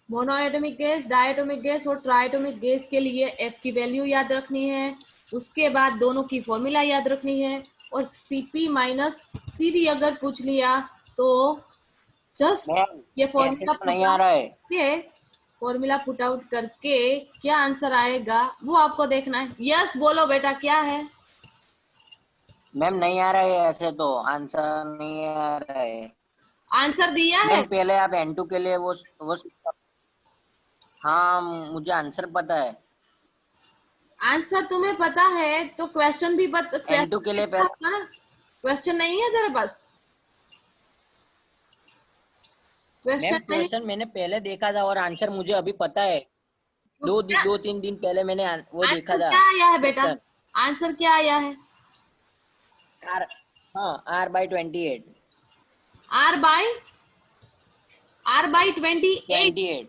Monoatomic gas, diatomic gas और triatomic gas के लिए एफ की वैल्यू याद रखनी है, उसके बाद दोनों की फॉर्मूला याद रखनी है, और सीपी माइनस सीवी अगर पूछ लिया तो जस्ट मैम ये ऐसे फॉर्मूला तो पुट नहीं आ आउट रहा है। के फॉर्मूला पुट आउट करके क्या आंसर आएगा वो आपको देखना है। यस बोलो बेटा, क्या है? मैम नहीं आ रहा है, ऐसे तो आंसर नहीं आ रहा है। आंसर दिया है? मैम पहले आप N2 के लिए वो हाँ मुझे आंसर पता है। आंसर तुम्हें पता है तो क्वेश्चन भी N2 के क्वेश्चन लिए देखना पहले। होगा ना। क्वेश्चन नहीं है तेरे पास? क्वेश्चन मैम नहीं? क्वेश्चन मैंने पहले देखा था और आंसर मुझे अभी पता है। तो क्या दो तीन दिन पहले मैंने वो देखा आंसर था क्या आया है बेटा? क्वेश्चन। आंसर क्या आया है? आर, हाँ R/28। R by 28। 28।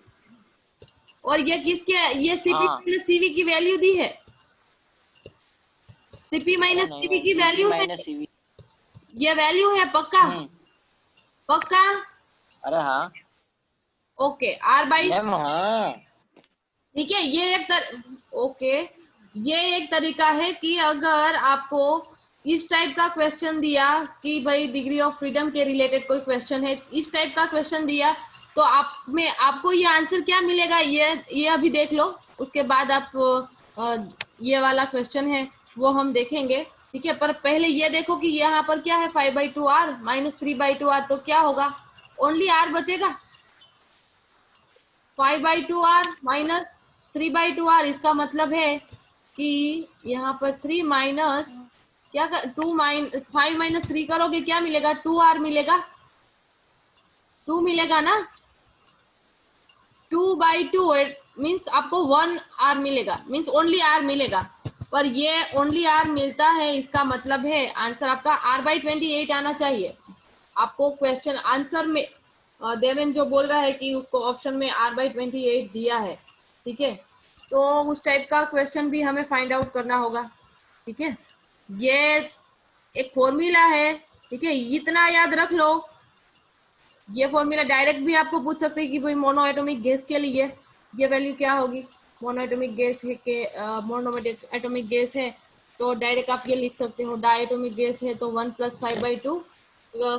और ये किसके, ये सीपी हाँ। माइनस सीवी की वैल्यू दी है? सीपी अरे माइनस नहीं सीवी मैम, की CP वैल्यू है, माइनस CV। ये वैल्यू है पक्का? पक्का? अरे हाँ ओके, आर बाई, मैम हाँ। ठीक है, ओके, ये एक तरीका है कि अगर आपको इस टाइप का क्वेश्चन दिया कि भाई डिग्री ऑफ फ्रीडम के रिलेटेड कोई क्वेश्चन है, इस टाइप का क्वेश्चन दिया तो आप में आपको ये आंसर क्या मिलेगा, ये अभी देख लो, उसके बाद आप ये वाला क्वेश्चन है वो हम देखेंगे। ठीक है, पर पहले ये देखो कि यहाँ पर क्या है, 5/2r माइनस 3/2r, तो क्या होगा, ओनली r बचेगा। 5/2r माइनस 3/2r, इसका मतलब है कि यहाँ पर 3 माइनस क्या कर, 5 - 3 करोगे क्या मिलेगा, 2r मिलेगा, 2 मिलेगा ना, 2/2 मीन्स आपको 1r मिलेगा, मीन्स ओनली r मिलेगा। पर ये ओनली r मिलता है, इसका मतलब है आंसर आपका r/28 आना चाहिए। आपको क्वेश्चन आंसर में देवेन जो बोल रहा है कि उसको ऑप्शन में r/28 दिया है, ठीक है, तो उस टाइप का क्वेश्चन भी हमें फाइंड आउट करना होगा। ठीक है, ये एक फॉर्मूला है, ठीक है, इतना याद रख लो। ये फॉर्मूला डायरेक्ट भी आपको पूछ सकते हैं कि भाई मोनो एटॉमिक गैस के लिए ये वैल्यू क्या होगी। मोनो एटॉमिक गैस है के मोनो एटॉमिक गैस है तो डायरेक्ट आप ये लिख सकते हो, डायटोमिक गैस है तो 1 + 5/2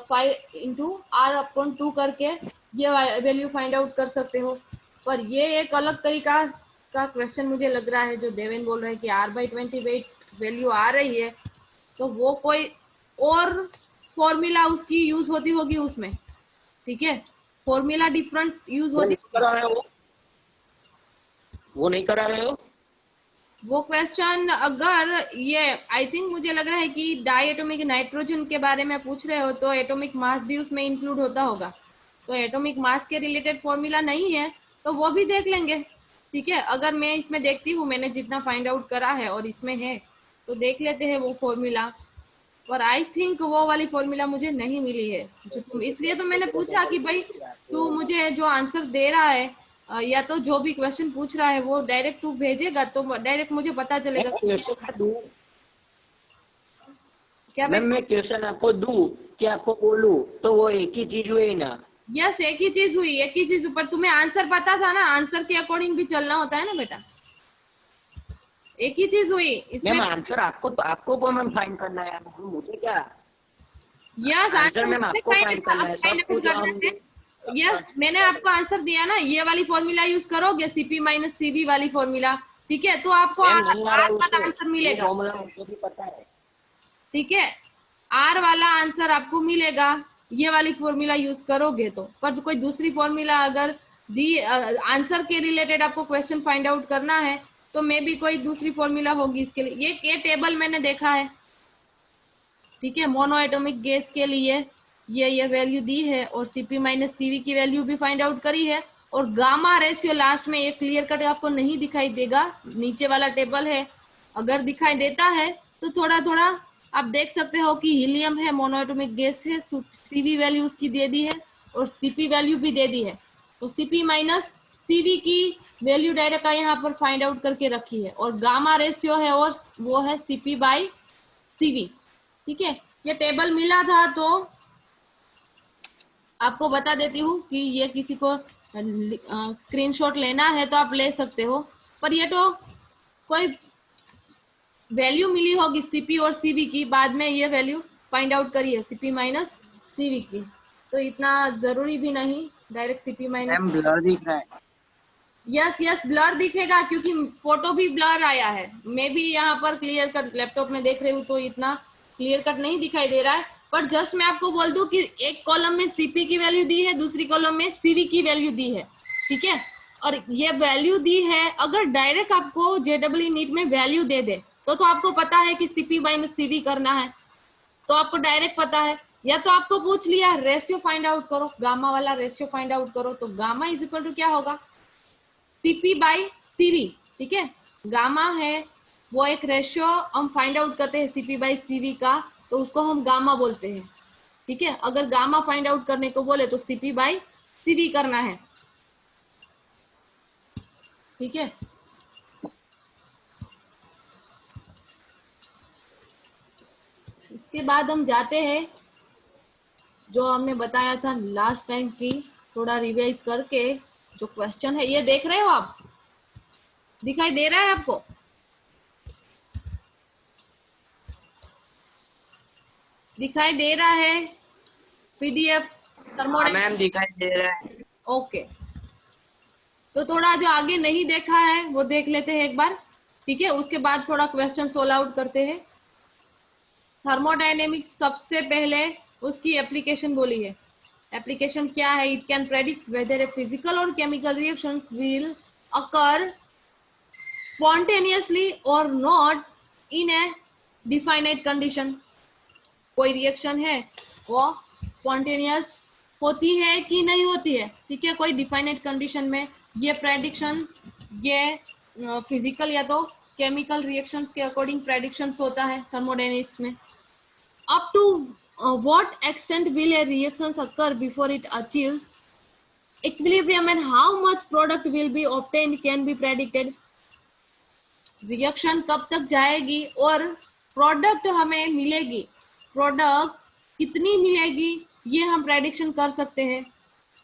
5 इंटू r/2 करके ये वैल्यू फाइंड आउट कर सकते हो। पर ये एक अलग तरीका का क्वेश्चन मुझे लग रहा है जो देवेन बोल रहे हैं कि r/28 वैल्यू आ रही है, तो वो कोई और फॉर्मूला उसकी यूज होती होगी उसमें। ठीक है, फॉर्मूला डिफरेंट यूज वो होती नहीं होगी। करा रहे हो, वो नहीं करा रहे हो। वो क्वेश्चन अगर ये, आई थिंक मुझे लग रहा है कि डाई एटॉमिक नाइट्रोजन के बारे में पूछ रहे हो तो एटॉमिक मास भी उसमें इंक्लूड होता होगा, तो एटॉमिक मास के रिलेटेड फॉर्मूला नहीं है तो वो भी देख लेंगे। ठीक है, अगर मैं इसमें देखती हूँ मैंने जितना फाइंड आउट करा है और इसमें है तो देख लेते हैं वो फॉर्मूला। पर आई थिंक वो वाली फॉर्मूला मुझे नहीं मिली है जो तुम, इसलिए तो मैंने पूछा कि भाई तू मुझे जो आंसर दे रहा है या तो जो भी क्वेश्चन पूछ रहा है वो डायरेक्ट तू भेजेगा तो डायरेक्ट मुझे पता चलेगा मैम कि क्वेश्चन मैं दूं, क्या मैम बेटा। मैं क्वेश्चन आपको दूं कि आपको बोलूं, तो वो एक ही चीज हुई ना। यस, एक ही चीज हुई, एक ही चीज, पर तुम्हें आंसर पता था ना, आंसर के अकॉर्डिंग भी चलना होता है ना बेटा, एक ही चीज हुई इसमें। मैम आंसर आपको को मैम फाइंड करना है, मुझे क्या। यस, आंसर आंसर मैम मुझे आपको फाइंड करना है, फाइंड सब आउट कुछ करना हम है। यस, मैंने आपको आंसर दिया ना, ये वाली फॉर्मूला यूज करोगे सीपी माइनस सीबी वाली फॉर्मूला, ठीक है, तो आपको मैम आर नहीं आ रहा है वाला उससे, आंसर वो मिलेगा। फॉर्मूला मुझे भी पता है। ठीक है, आर वाला आंसर आपको मिलेगा ये वाली फॉर्मूला यूज करोगे तो। पर कोई दूसरी फॉर्मूला अगर दी आंसर के रिलेटेड आपको क्वेश्चन फाइंड आउट करना है तो मे भी कोई दूसरी फॉर्मूला होगी इसके लिए। ये टेबल मैंने देखा है, ठीक है, मोनो एटॉमिक गैस के लिए ये वैल्यू दी है और सीपी माइनस सीवी की वैल्यू भी फाइंड आउट करी है। और गामा रेशियो लास्ट में एक क्लियर कट आपको नहीं दिखाई देगा, नीचे वाला टेबल है, अगर दिखाई देता है तो थोड़ा थोड़ा आप देख सकते हो कि हीलियम है, मोनो एटॉमिक गैस है, सीवी वैल्यू उसकी दे दी है और सीपी वैल्यू भी दे दी है, तो सीपी माइनस सीवी की वैल्यू डायरेक्ट यहाँ पर फाइंड आउट करके रखी है और गामा रेशियो है और वो है सीपी बाई सीवी। ठीक है, ये टेबल मिला था तो आपको बता देती हूँ कि ये किसी को स्क्रीनशॉट लेना है तो आप ले सकते हो, पर ये तो कोई वैल्यू मिली होगी सीपी और सीवी की, बाद में ये वैल्यू फाइंड आउट करी है सीपी माइनस सीवी की, तो इतना जरूरी भी नहीं direct CP minus. Ma'am blur दिख रहा है। यस यस ब्लर दिखेगा क्योंकि फोटो भी ब्लर आया है। मैं भी यहाँ पर क्लियर कट लैपटॉप में देख रही हूँ तो इतना क्लियर कट नहीं दिखाई दे रहा है, पर जस्ट मैं आपको बोल दूं कि एक कॉलम में सीपी की वैल्यू दी है, दूसरी कॉलम में सीवी की वैल्यू दी है, ठीक है। और ये वैल्यू दी है, अगर डायरेक्ट आपको जेडब्ल्यू नीट में वैल्यू दे दे तो आपको पता है कि सीपी माइनस सीवी करना है, तो आपको डायरेक्ट पता है। या तो आपको पूछ लिया रेशियो फाइंड आउट करो, गामा वाला रेशियो फाइंड आउट करो, तो गामा इज इक्वल टू क्या होगा, सीपी बाई सीवी, ठीक है। गामा है वो एक रेशियो हम फाइंड आउट करते हैं सीपी बाई सीवी का, तो उसको हम गामा बोलते हैं, ठीक है। अगर गामा फाइंड आउट करने को बोले तो सीपी बाई सीवी करना है, ठीक है। इसके बाद हम जाते हैं जो हमने बताया था लास्ट टाइम की, थोड़ा रिवाइज करके जो क्वेश्चन है ये देख रहे हो आप, दिखाई दे रहा है आपको? दिखाई दे रहा है पीडीएफ थर्मोडायनेमिक्स? मैम दिखाई दे रहा है। ओके, तो थोड़ा जो आगे नहीं देखा है वो देख लेते हैं एक बार, ठीक है। उसके बाद थोड़ा क्वेश्चन सोल्व आउट करते हैं। थर्मोडायनेमिक्स सबसे पहले उसकी एप्लीकेशन बोली है। एप्लीकेशन क्या है? It can predict whether a physical और chemical reactions will occur spontaneously or not in a definite condition। कोई रिएक्शन है वो स्पॉन्टेनियस होती है कि नहीं होती है, ठीक है, कोई डिफाइनेट कंडीशन में। ये प्रेडिक्शन ये फिजिकल या तो केमिकल रिएक्शंस के अकॉर्डिंग प्रेडिक्शंस होता है थर्मोडायनेमिक्स में। Up to what extent will a reactions occur before it achieves equilibrium and how much product will be obtained can be predicted। Reaction कब तक जाएगी और प्रोडक्ट हमें मिलेगी, प्रोडक्ट कितनी मिलेगी, ये हम प्रेडिक्शन कर सकते हैं।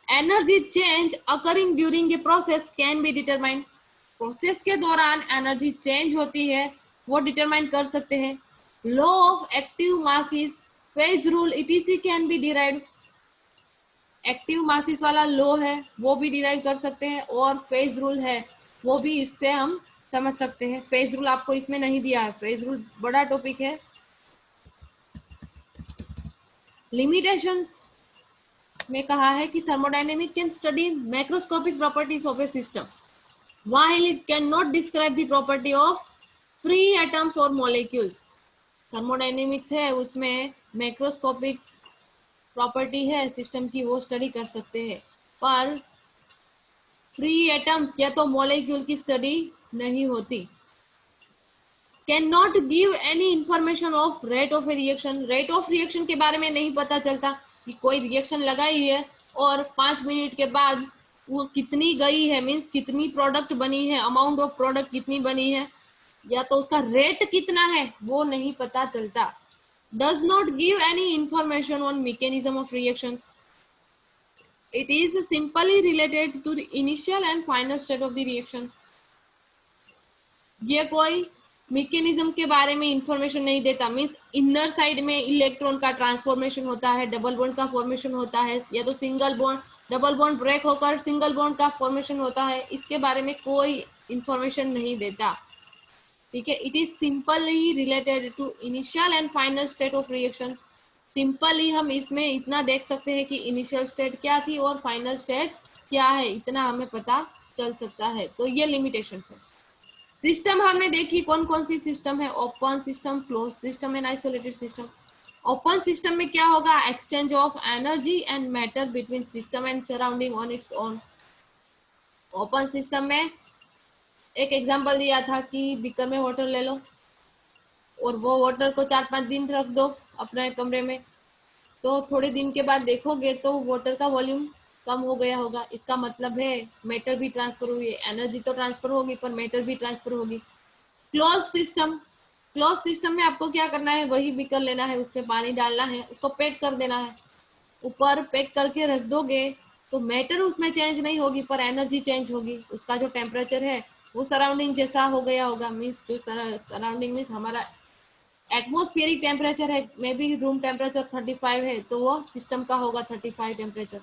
Energy change occurring during a process can be determined. Process के दौरान एनर्जी चेंज होती है वो डिटरमाइन कर सकते हैं। Law of active masses, phase rule etc. can be derived. Active masses वाला लॉ है वो भी डिराइव कर सकते हैं, और फेज रूल है वो भी इससे हम समझ सकते हैं। फेज रूल आपको इसमें नहीं दिया है, फेज रूल बड़ा टॉपिक है। लिमिटेशंस में कहा है कि thermodynamic can study macroscopic properties of A system while it can not describe the property of free atoms और मॉलिक्यूल्स। थर्मोडायनेमिक्स है उसमें मैक्रोस्कोपिक प्रॉपर्टी है सिस्टम की, वो स्टडी कर सकते हैं, पर फ्री एटम्स या तो मॉलिक्यूल की स्टडी नहीं होती। Can not give any information of rate of A reaction. Rate of reaction के बारे में नहीं पता चलता कि कोई रिएक्शन लगाई है और 5 मिनट के बाद वो कितनी गई है, मीन्स कितनी प्रोडक्ट बनी है, अमाउंट ऑफ प्रोडक्ट कितनी बनी है, या तो उसका रेट कितना है वो नहीं पता चलता। Does not give any information on mechanism of reactions. It is simply related to the initial and final state of the reaction। ये कोई मैकेनिज्म के बारे में इंफॉर्मेशन नहीं देता, मीन्स इनर साइड में इलेक्ट्रॉन का ट्रांसफॉर्मेशन होता है, डबल बॉन्ड का फॉर्मेशन होता है, या तो single bond double bond break होकर सिंगल बॉन्ड का फॉर्मेशन होता है, इसके बारे में कोई इंफॉर्मेशन नहीं देता, ठीक है। It is simply related to initial and final state of reaction. Simply हम इसमें इतना देख सकते हैं कि इनिशियल स्टेट क्या थी और फाइनल स्टेट क्या है, इतना हमें पता चल सकता है। तो ये लिमिटेशन है। सिस्टम हमने देखी कौन कौन सी सिस्टम है, open system, close system and isolated system. Open system में क्या होगा, exchange of energy and matter between system and surrounding on its own. Open system में एक एग्जांपल दिया था कि बीकर में वाटर ले लो और वो वाटर को 4-5 दिन रख दो अपने कमरे में, तो थोड़े दिन के बाद देखोगे तो वाटर का वॉल्यूम कम हो गया होगा। इसका मतलब है मैटर भी ट्रांसफर हुई है, एनर्जी तो ट्रांसफर होगी पर मैटर भी ट्रांसफर होगी। क्लोज सिस्टम, क्लोज सिस्टम में आपको क्या करना है, वही बीकर लेना है, उसमें पानी डालना है, उसको पैक कर देना है, ऊपर पैक करके रख दोगे तो मैटर उसमें चेंज नहीं होगी पर एनर्जी चेंज होगी। उसका जो टेम्परेचर है वो सराउंडिंग जैसा हो गया होगा। मीन्स जो सराउंडिंग मीन्स हमारा एटमोस्फियरिक टेम्परेचर है, मे बी रूम टेम्परेचर 35 है तो वो सिस्टम का होगा 35 टेम्परेचर।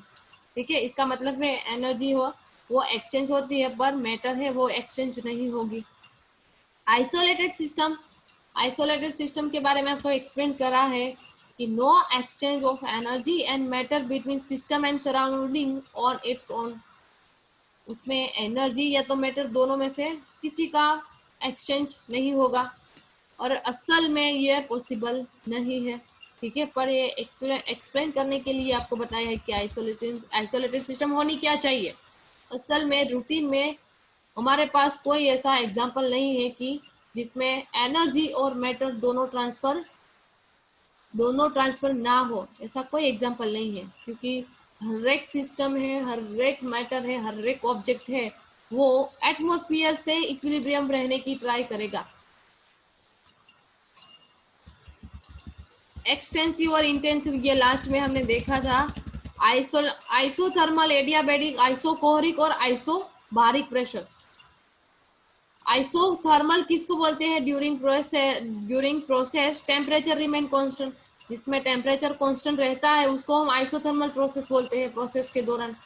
ठीक है, इसका मतलब है एनर्जी हो वो एक्सचेंज होती है पर मैटर है वो एक्सचेंज नहीं होगी। आइसोलेटेड सिस्टम के बारे में आपको एक्सप्लेन करा है कि no exchange of energy and matter between system and surrounding on its own. उसमें एनर्जी या तो मैटर दोनों में से किसी का एक्सचेंज नहीं होगा और असल में ये पॉसिबल नहीं है। ठीक है, पर ये एक्सप्लेन करने के लिए आपको बताया है कि आइसोलेटेड सिस्टम होनी क्या चाहिए। असल में रूटीन में हमारे पास कोई ऐसा एग्जांपल नहीं है कि जिसमें एनर्जी और मैटर दोनों ट्रांसफर ना हो, ऐसा कोई एग्जांपल नहीं है। क्योंकि हर एक सिस्टम है, हर एक मैटर है, हर एक ऑब्जेक्ट है, वो एटमॉस्फेयर से इक्विलिब्रियम रहने की ट्राई करेगा। एक्सटेंसिव और इंटेंसिव ये लास्ट में हमने देखा था। आइसोथर्मल, एडियाबैटिक, आइसोकोहरिक और आइसोबारिक प्रेशर। आइसोथर्मल किसको बोलते हैं? During process temperature remain constant, जिसमें टेम्परेचर कांस्टेंट रहता है उसको हम आइसोथर्मल प्रोसेस बोलते हैं प्रोसेस के दौरान।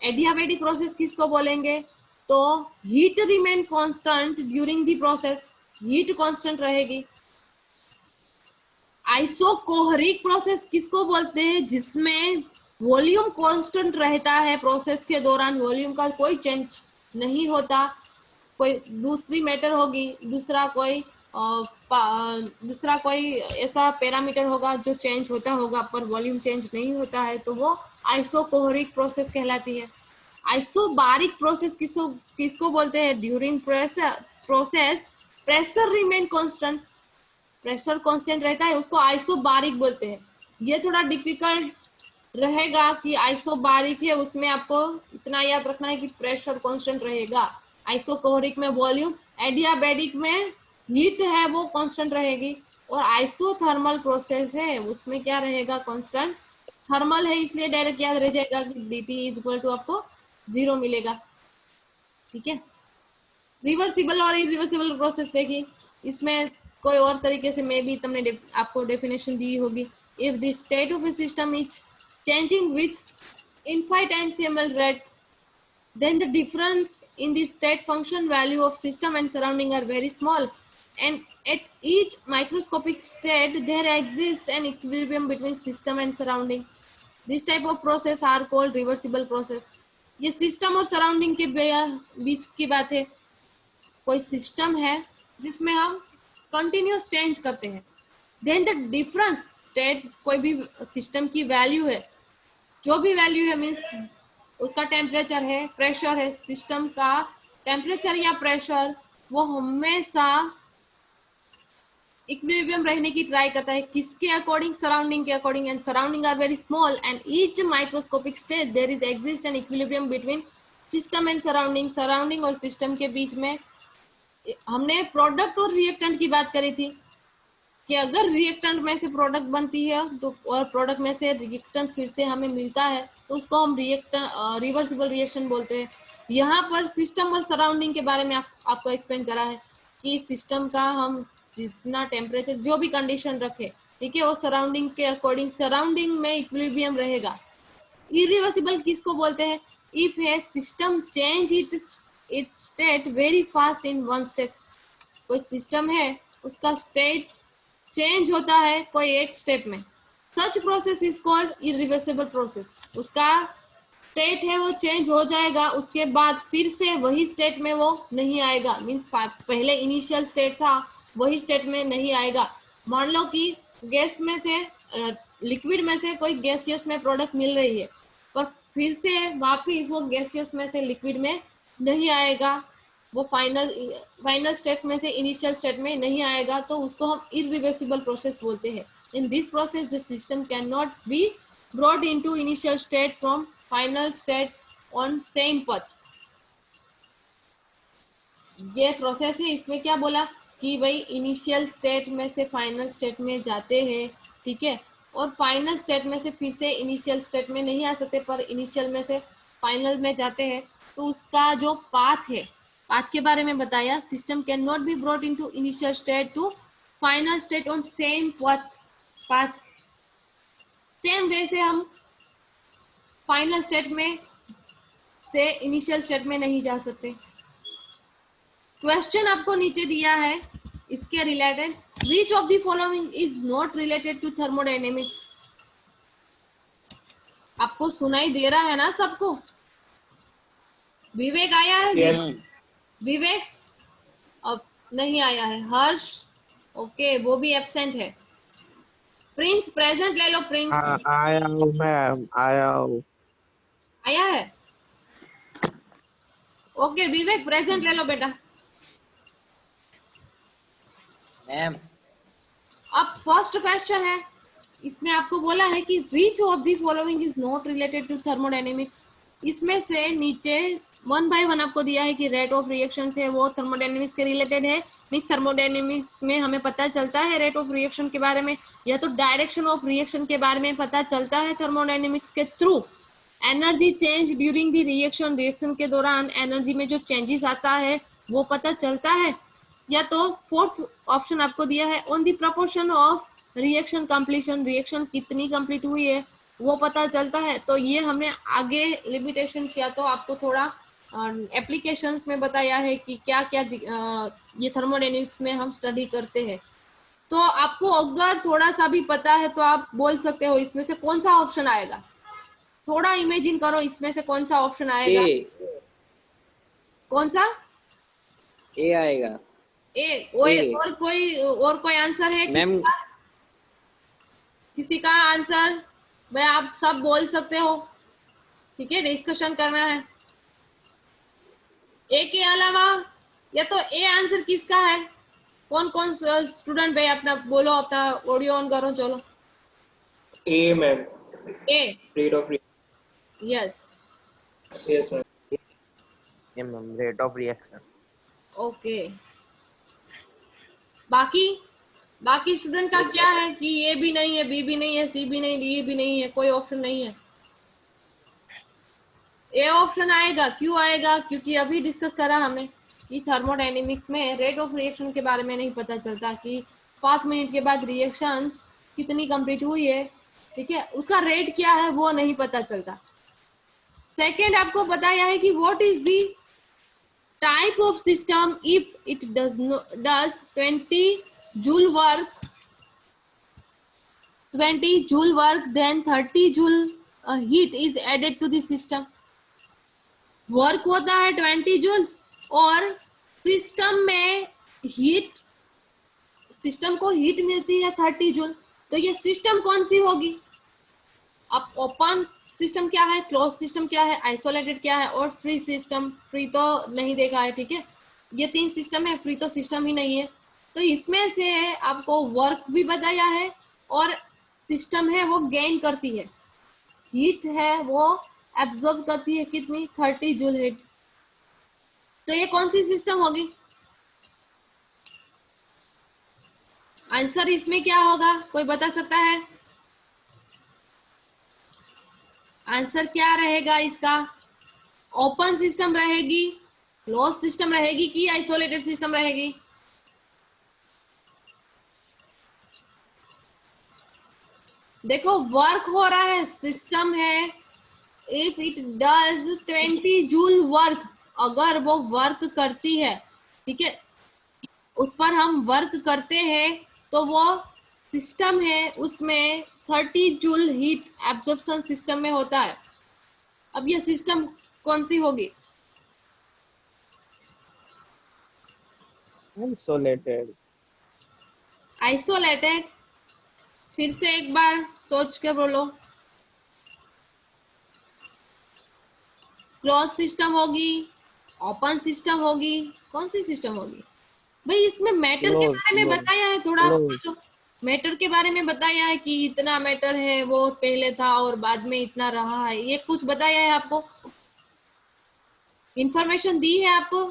एडियाबैटिक प्रोसेस किसको बोलेंगे? तो heat remain constant during the process, heat constant रहेगी। आइसोकोहरिक प्रोसेस किसको बोलते हैं? जिसमें वॉल्यूम कांस्टेंट रहता है प्रोसेस के दौरान, वॉल्यूम का कोई चेंज नहीं होता। कोई दूसरी मैटर होगी, दूसरा कोई ऐसा पैरामीटर होगा जो चेंज होता होगा पर वॉल्यूम चेंज नहीं होता है, तो वो आइसोकोहरिक प्रोसेस कहलाती है। आइसोबारिक प्रोसेस किसको बोलते हैं? During process pressure remain constant, pressure constant रहता है, उसको आइसोबारिक बोलते हैं। ये थोड़ा डिफिकल्ट रहेगा कि आइसोबारिक है उसमें आपको इतना याद रखना है कि प्रेशर कांस्टेंट रहेगा। आइसोकोहरिक में वॉल्यूम, एडियाबैटिक में हीट है वो कांस्टेंट रहेगी, और आइसोथर्मल प्रोसेस है उसमें क्या रहेगा? कांस्टेंट। थर्मल है इसलिए डायरेक्ट याद रह जाएगा कि dt इज इक्वल टू आपको 0 मिलेगा। ठीक है, रिवर्सिबल और इरिवर्सिबल प्रोसेस देखिए, इसमें कोई और तरीके से मे बी तुमने आपको डेफिनेशन दी होगी। If the state of A system is changing with infinitesimal rate, then the difference in the state function value of system and surrounding are very small, and at each microscopic state there exists an equilibrium between system and surrounding. This type of process are called reversible process. ये system और surrounding के बीच की बात है। कोई system है जिसमें हम कंटिन्यूस चेंज करते हैं, देन द डिफरेंस स्टेट, कोई भी सिस्टम की वैल्यू है, जो भी वैल्यू है मीन्स उसका टेम्परेचर है, प्रेशर है, सिस्टम का टेम्परेचर या प्रेशर वो हमेशा इक्विलिब्रियम रहने की ट्राई करता है। किसके अकॉर्डिंग? सराउंडिंग के according. And surrounding are very small and each microscopic state there is exist an equilibrium between system and surrounding. Surrounding और सिस्टम के बीच में हमने प्रोडक्ट और रिएक्टेंट की बात करी थी कि अगर रिएक्टेंट में से प्रोडक्ट बनती है तो और प्रोडक्ट में से रिएक्टेंट फिर से हमें मिलता है तो उसको हम रिवर्सिबल रिएक्शन बोलते हैं। यहाँ पर सिस्टम और सराउंडिंग के बारे में आपको एक्सप्लेन करा है कि सिस्टम का हम जितना टेम्परेचर जो भी कंडीशन रखे, ठीक है, वो सराउंडिंग के अकॉर्डिंग सराउंडिंग में इक्विलिब्रियम रहेगा। इरिवर्सिबल किसको बोलते हैं? If A system change it's state very fast in one step, कोई सिस्टम है उसका स्टेट चेंज होता है कोई एक स्टेप में, सच process is called irreversible process. उसका स्टेट है वो चेंज हो जाएगा, उसके बाद फिर से वही स्टेट में वो नहीं आएगा। मीन्स पहले इनिशियल स्टेट था वही स्टेट में नहीं आएगा। मान लो कि गैस में से लिक्विड में से कोई गैसियस में प्रोडक्ट मिल रही है, पर फिर से वापिस वो गैसियस में से लिक्विड में नहीं आएगा, वो फाइनल स्टेट में से इनिशियल स्टेट में नहीं आएगा, तो उसको हम इरिवर्सिबल प्रोसेस बोलते हैं। In this process the system can not be brought into initial state from final state on same पथ। ये प्रोसेस है, इसमें क्या बोला कि भाई इनिशियल स्टेट में से फाइनल स्टेट में जाते हैं, ठीक है, और फाइनल स्टेट में से फिर से इनिशियल स्टेट में नहीं आ सकते, पर इनिशियल में से फाइनल में जाते हैं, तो उसका जो पाथ है, पाथ के बारे में बताया, system can not be brought into initial state to final state on same path. Same way से हम फाइनल स्टेट में से इनिशियल स्टेट में नहीं जा सकते। क्वेश्चन आपको नीचे दिया है इसके related, which of the following is not related to thermodynamics. आपको सुनाई दे रहा है ना सबको? विवेक आया है? Yes. विवेक अब नहीं आया है। हर्ष ओके, वो भी एब्सेंट है। प्रिंस प्रेजेंट ले लो। प्रिंस आया हूँ मैम, आया हूँ। आया है? ओके विवेक प्रेजेंट ले लो बेटा। मैम अब फर्स्ट क्वेश्चन है, इसमें आपको बोला है कि which of the following is not related to thermodynamics. इसमें से नीचे वन बाय वन आपको दिया है कि रेट ऑफ रिएक्शन है वो थर्मोडायनेमिक्स के रिलेटेड है। मींस थर्मोडायनेमिक्स में हमें पता चलता है रेट ऑफ रिएक्शन के बारे में, या तो डायरेक्शन ऑफ रिएक्शन के बारे में पता चलता है थर्मोडायनेमिक्स के through. Energy change during the reaction, reaction के दौरान एनर्जी में जो चेंजेस आता है वो पता चलता है। या तो फोर्थ ऑप्शन आपको दिया है on the proportion of reaction completion, reaction कितनी कंप्लीट हुई है वो पता चलता है। तो ये हमने आगे लिमिटेशन या तो आपको थोड़ा एप्लीकेशंस में बताया है कि क्या क्या ये थर्मोडायनेमिक्स में हम स्टडी करते हैं। तो आपको अगर थोड़ा सा भी पता है तो आप बोल सकते हो इसमें से कौन सा ऑप्शन आएगा। थोड़ा इमेजिन करो इसमें से कौन सा ऑप्शन आएगा। ए कौन सा? ए आएगा। ए। ए। और कोई आंसर है मैम किसी का आंसर? भाई आप सब बोल सकते हो, ठीक है, डिस्कशन करना है। ए के अलावा या तो ए आंसर किसका है? कौन कौन स्टूडेंट भाई अपना बोलो, अपना ऑडियो ऑन करो। चलो A ma'am, A. rate of yes yes ma'am. A ma'am, rate of reaction। Okay. बाकी स्टूडेंट का क्या है कि ए भी नहीं है, बी भी नहीं है, सी भी नहीं, डी भी नहीं है, कोई ऑप्शन नहीं है। ए ऑप्शन आएगा। क्यों आएगा? क्योंकि अभी डिस्कस करा हमने कि थर्मोडायनेमिक्स में रेट ऑफ रिएक्शन के बारे में नहीं पता चलता कि 5 मिनट के बाद रिएक्शंस कितनी कंप्लीट हुई है, ठीक है, उसका रेट क्या है वो नहीं पता चलता। सेकेंड आपको बताया है कि what is the type of system if it does 20 joule work, 20 joule work then 30 joule heat is added to the system. Work होता है 20 जूल्स और सिस्टम में हीट, सिस्टम को हीट मिलती है 30 जूल। तो ये सिस्टम कौन सी होगी? अब ओपन सिस्टम क्या है, क्लोज सिस्टम क्या है, आइसोलेटेड क्या है, और फ्री सिस्टम। फ्री तो नहीं देखा है, ठीक है, ये 3 सिस्टम है, फ्री तो सिस्टम ही नहीं है। तो इसमें से आपको वर्क भी बताया है और सिस्टम है वो गेन करती है, हीट है वो एब्जॉर्ब करती है कितनी, 30 जूल हीट। तो ये कौन सी सिस्टम होगी? आंसर इसमें क्या होगा, कोई बता सकता है? आंसर क्या रहेगा इसका? ओपन सिस्टम रहेगी, क्लोज सिस्टम रहेगी कि आइसोलेटेड सिस्टम रहेगी? देखो वर्क हो रहा है, सिस्टम है, if it does 20 joule work, अगर वो वर्क करती है, ठीक है, उस पर हम वर्क करते हैं तो वो सिस्टम है, उसमें 30 जूल हीट एब्जॉर्प्शन सिस्टम में होता है। अब ये सिस्टम कौन सी होगी? Isolated। आइसोलेटेड। फिर से एक बार सोच के बोलो। क्लोज सिस्टम होगी, ओपन सिस्टम होगी, कौन सी सिस्टम होगी भाई? इसमें मैटर के बारे में बताया है, थोड़ा सोचो। मैटर के बारे में बताया है कि इतना मैटर है वो पहले था और बाद में इतना रहा है, ये कुछ बताया है आपको, इंफॉर्मेशन दी है आपको?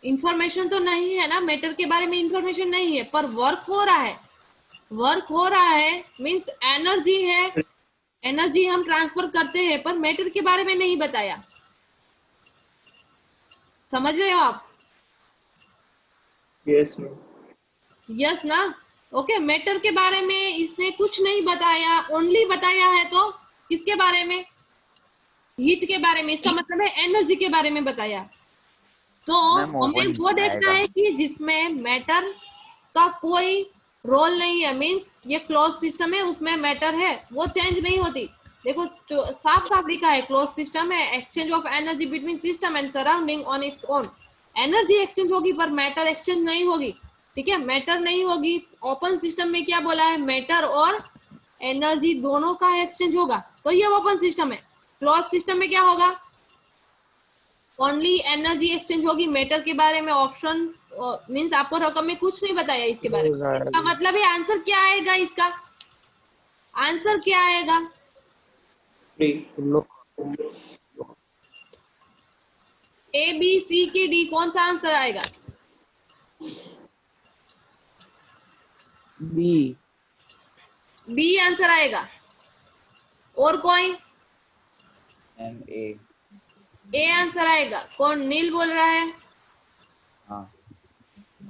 इंफॉर्मेशन तो नहीं है ना, मैटर के बारे में इंफॉर्मेशन नहीं है, पर वर्क हो रहा है। वर्क हो रहा है मीन्स एनर्जी है, एनर्जी हम ट्रांसफर करते हैं, पर मैटर के बारे में नहीं बताया। समझ रहे हो आप? Yes ma'am. यस ना? ओके, मैटर के बारे में इसने कुछ नहीं बताया, ओनली बताया है तो किसके बारे में? हीट के बारे में। इसका मतलब है एनर्जी के बारे में बताया। तो मैम, हमें ओपन वो देखना आएगा। है कि जिसमें मैटर का कोई रोल नहीं है, मीन्स ये क्लोज सिस्टम है, उसमें मैटर है, वो चेंज नहीं होती। देखो साफ साफ लिखा है, क्लोज सिस्टम है, exchange of energy between system and surrounding on its own. Energy exchange होगी पर मैटर एक्सचेंज नहीं होगी। ठीक है, मैटर नहीं होगी। ओपन सिस्टम में क्या बोला है? मैटर और एनर्जी दोनों का एक्सचेंज होगा, तो ये ओपन सिस्टम है। क्लोज सिस्टम में क्या होगा? ओनली एनर्जी एक्सचेंज होगी। मैटर के बारे में ऑप्शन मीन्स आपको रकम में कुछ नहीं बताया इसके बारे में। इसका मतलब है आंसर क्या आएगा? इसका आंसर क्या आएगा? फ्री। ए बी सी के डी, कौन सा आंसर आएगा? बी। बी आंसर आएगा। और कोई? Ma'am A. ए आंसर आएगा। कौन? नील बोल रहा है। हाँ।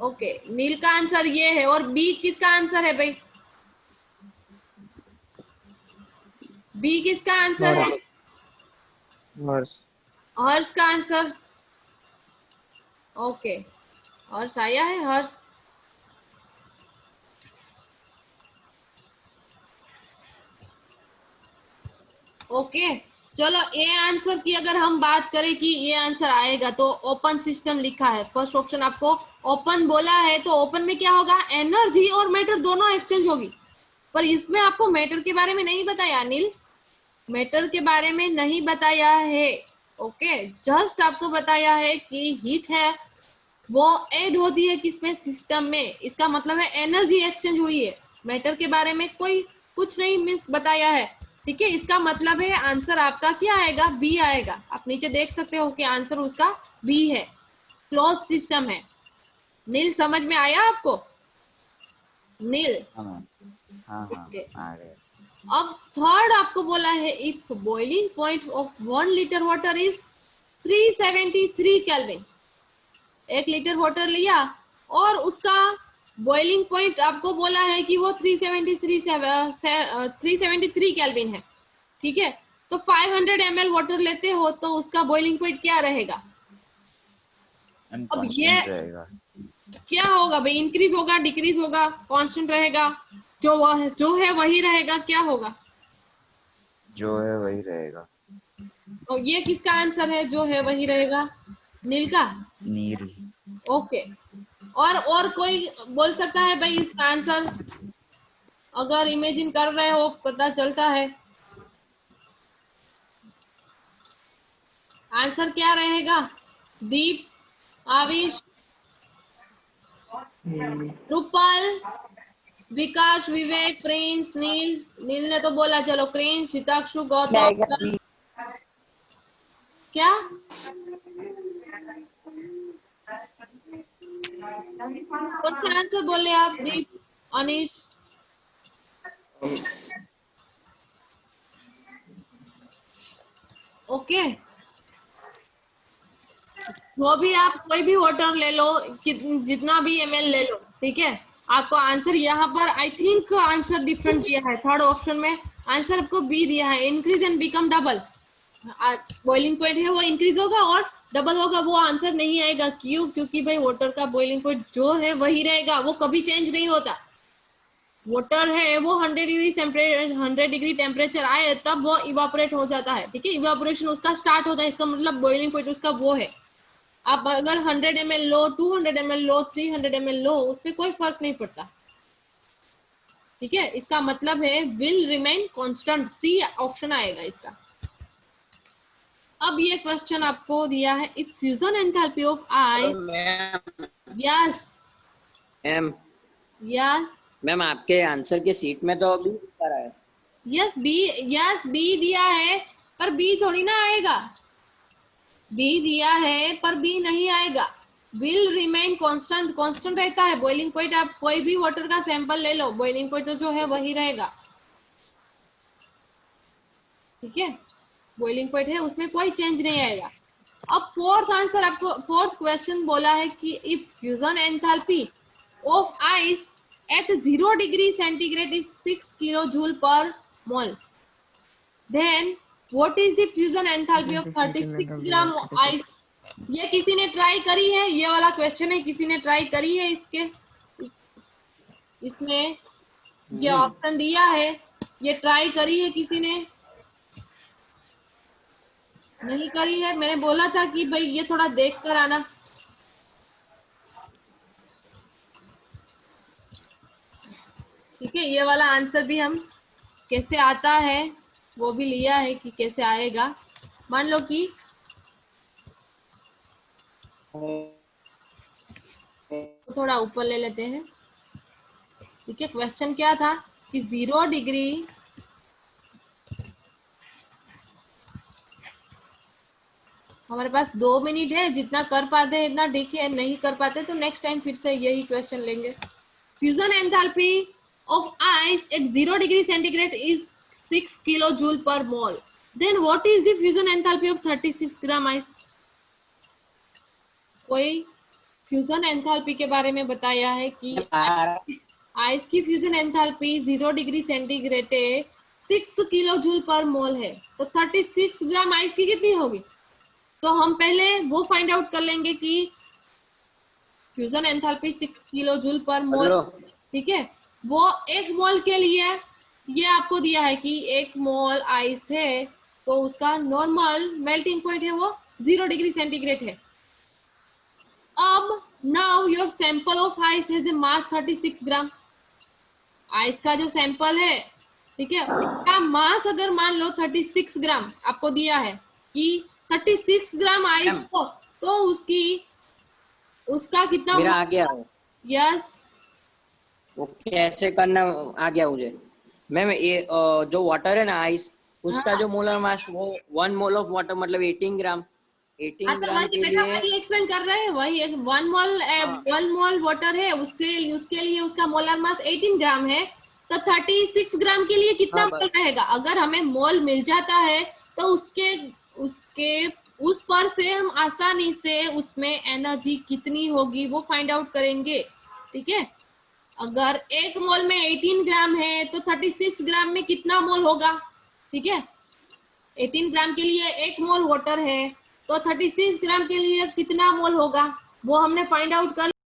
ओके, नील का आंसर ये है। और बी किसका आंसर है भाई? बी किसका आंसर है? हर्ष। हर्ष का आंसर। ओके, हर्ष आया है। हर्ष ओके, चलो ए आंसर की अगर हम बात करें कि ये आंसर आएगा, तो ओपन सिस्टम लिखा है, फर्स्ट ऑप्शन आपको ओपन बोला है, तो ओपन में क्या होगा? एनर्जी और मैटर दोनों एक्सचेंज होगी। पर इसमें आपको मैटर के बारे में नहीं बताया अनिल, मैटर के बारे में नहीं बताया है। ओके, जस्ट आपको बताया है कि हीट है वो ऐड होती है किसमें? सिस्टम में। इसका मतलब है एनर्जी एक्सचेंज हुई है। मैटर के बारे में कोई कुछ नहीं मिस बताया है। ठीक है, इसका मतलब है आंसर आपका क्या आएगा? बी आएगा। आप नीचे देख सकते हो कि आंसर उसका बी है, क्लोज सिस्टम है। नील समझ में आया आपको? नील हाँ मैम। हाँ हाँ ओके। आ गए। अब थर्ड आपको बोला है, if boiling point of 1 litre water is 373 kelvin. 1 litre water लिया और उसका बॉइलिंग पॉइंट आपको बोला है कि वो 373 केल्विन है। ठीक है, तो 500 ml वाटर लेते हो तो उसका बॉइलिंग पॉइंट क्या रहेगा? मैम अब ये कांस्टेंट रहेगा। क्या होगा भाई? इंक्रीज होगा, डिक्रीज होगा, कांस्टेंट रहेगा? जो है वही रहेगा, क्या होगा? जो है वही रहेगा। और ये किसका आंसर है? जो है वही रहेगा, नील का। नील। ओके, और कोई बोल सकता है भाई इसका आंसर? अगर इमेजिन कर रहे हो पता चलता है। आंसर क्या रहेगा? दीप, आविश, रूपल, विकास, विवेक, प्रिंस, नील। नील ने तो बोला, चलो क्रिंस, हिताक्षु, गौतम। क्या? कौन सा आंसर बोले आप? दीप, अनिश? ओके, वो भी आप कोई भी वाटर ले लो, जितना भी ml ले लो, ठीक है, आपको आंसर यहाँ पर आई थिंक आंसर डिफरेंट दिया है। थर्ड ऑप्शन में आंसर आपको बी दिया है, increase and become double. Boiling point है वो इंक्रीज होगा और डबल होगा, वो आंसर नहीं आएगा। क्यों? क्योंकि भाई वाटर का बॉइलिंग पॉइंट जो है वही रहेगा, वो कभी चेंज नहीं होता। वाटर है वो 100 डिग्री टेम्परेचर आए तब वो इवापोरेट हो जाता है। ठीक है, इवापोरेशन उसका स्टार्ट होता है, इसका मतलब बॉइलिंग पॉइंट उसका वो है। आप अगर 100 ml लो, 200 ml लो, 300 ml लो, उसमें कोई फर्क नहीं पड़ता। ठीक है, इसका मतलब है will remain constant. C option आएगा इसका। अब ये क्वेश्चन आपको दिया है, if fusion enthalpy of ice. Yes ma'am yes ma'am आपके आंसर के सीट में तो बी लिखा रहा है। यस बी दिया है, पर बी थोड़ी ना आएगा। बी दिया है पर बी नहीं आएगा। विल रिमेन कांस्टेंट, कांस्टेंट रहता है। बॉइलिंग पॉइंट आप कोई भी वाटर का सैंपल ले लो, बॉइलिंग पॉइंट तो जो है वही रहेगा, ठीक है। बॉइलिंग पॉइंट है उसमें कोई चेंज नहीं आएगा। अब फोर्थ आंसर आपको, फोर्थ क्वेश्चन बोला है कि if fusion enthalpy of ice at 0 degree centigrade is 6 kilo joule per mole, then what is the fusion enthalpy of 36 gram ice. ये किसी ने ट्राई करी है, ये वाला क्वेश्चन है, किसी ने ट्राई करी है इसके, इसमें ये ऑप्शन दिया है, ये ट्राई करी है किसी ने, नहीं करी है। मैंने बोला था कि भाई ये थोड़ा देख कर आना। ठीक है, ये वाला आंसर भी हम कैसे आता है वो भी लिया है कि कैसे आएगा। मान लो कि थोड़ा ऊपर ले लेते हैं। ठीक है, क्वेश्चन क्या था कि 0 डिग्री हमारे पास 2 मिनट है, जितना कर पाते हैं इतना ठीक है, नहीं कर पाते तो नेक्स्ट टाइम फिर से यही क्वेश्चन लेंगे। Fusion enthalpy of ice at 0 degree centigrade is 6 kilo joule per mole, then what is the fusion enthalpy of 36 gram ice. कोई फ्यूजन एंथैल्पी के बारे में बताया है कि आइस की fusion enthalpy 0 degree centigrade 6 kilo joule per mole है, तो 36 ग्राम आइस की कितनी होगी। तो हम पहले वो फाइंड आउट कर लेंगे कि fusion enthalpy 6 kilo joule per मोल, ठीक है। वो एक मोल के लिए ये आपको दिया है कि 1 मोल आइस है तो उसका नॉर्मल मेल्टिंग पॉइंट है वो 0 डिग्री सेंटीग्रेड है। अब now your sample of ice has a mass 36 gram. Ice का जो सैंपल है, ठीक है, उसका मास अगर मान लो 36 ग्राम आपको दिया है कि 36 ग्राम आइस को, तो उसका कितना मेरा आ गया। यस, वो कैसे करना आ गया मुझे मैम। ये जो वाटर है ना आइस, उसका हाँ। जो मोलर मास वो 1 मोल ऑफ वाटर मतलब 18 ग्राम। 18 ग्राम के लिए वही एक्सप्लेन कर रहे हैं, वही 1 मोल वाटर है, उसके लिए उसका मोलर मास 18 ग्राम है, तो 36 ग्राम के लिए कितना मोल रहेगा। अगर हमें मोल मिल जाता है तो उसके उस पर से हम आसानी से उसमें एनर्जी कितनी होगी वो फाइंड आउट करेंगे, ठीक है। अगर 1 मोल में 18 ग्राम है तो 36 ग्राम में कितना मोल होगा, ठीक है। 18 ग्राम के लिए 1 मोल वाटर है तो 36 ग्राम के लिए कितना मोल होगा वो हमने फाइंड आउट कर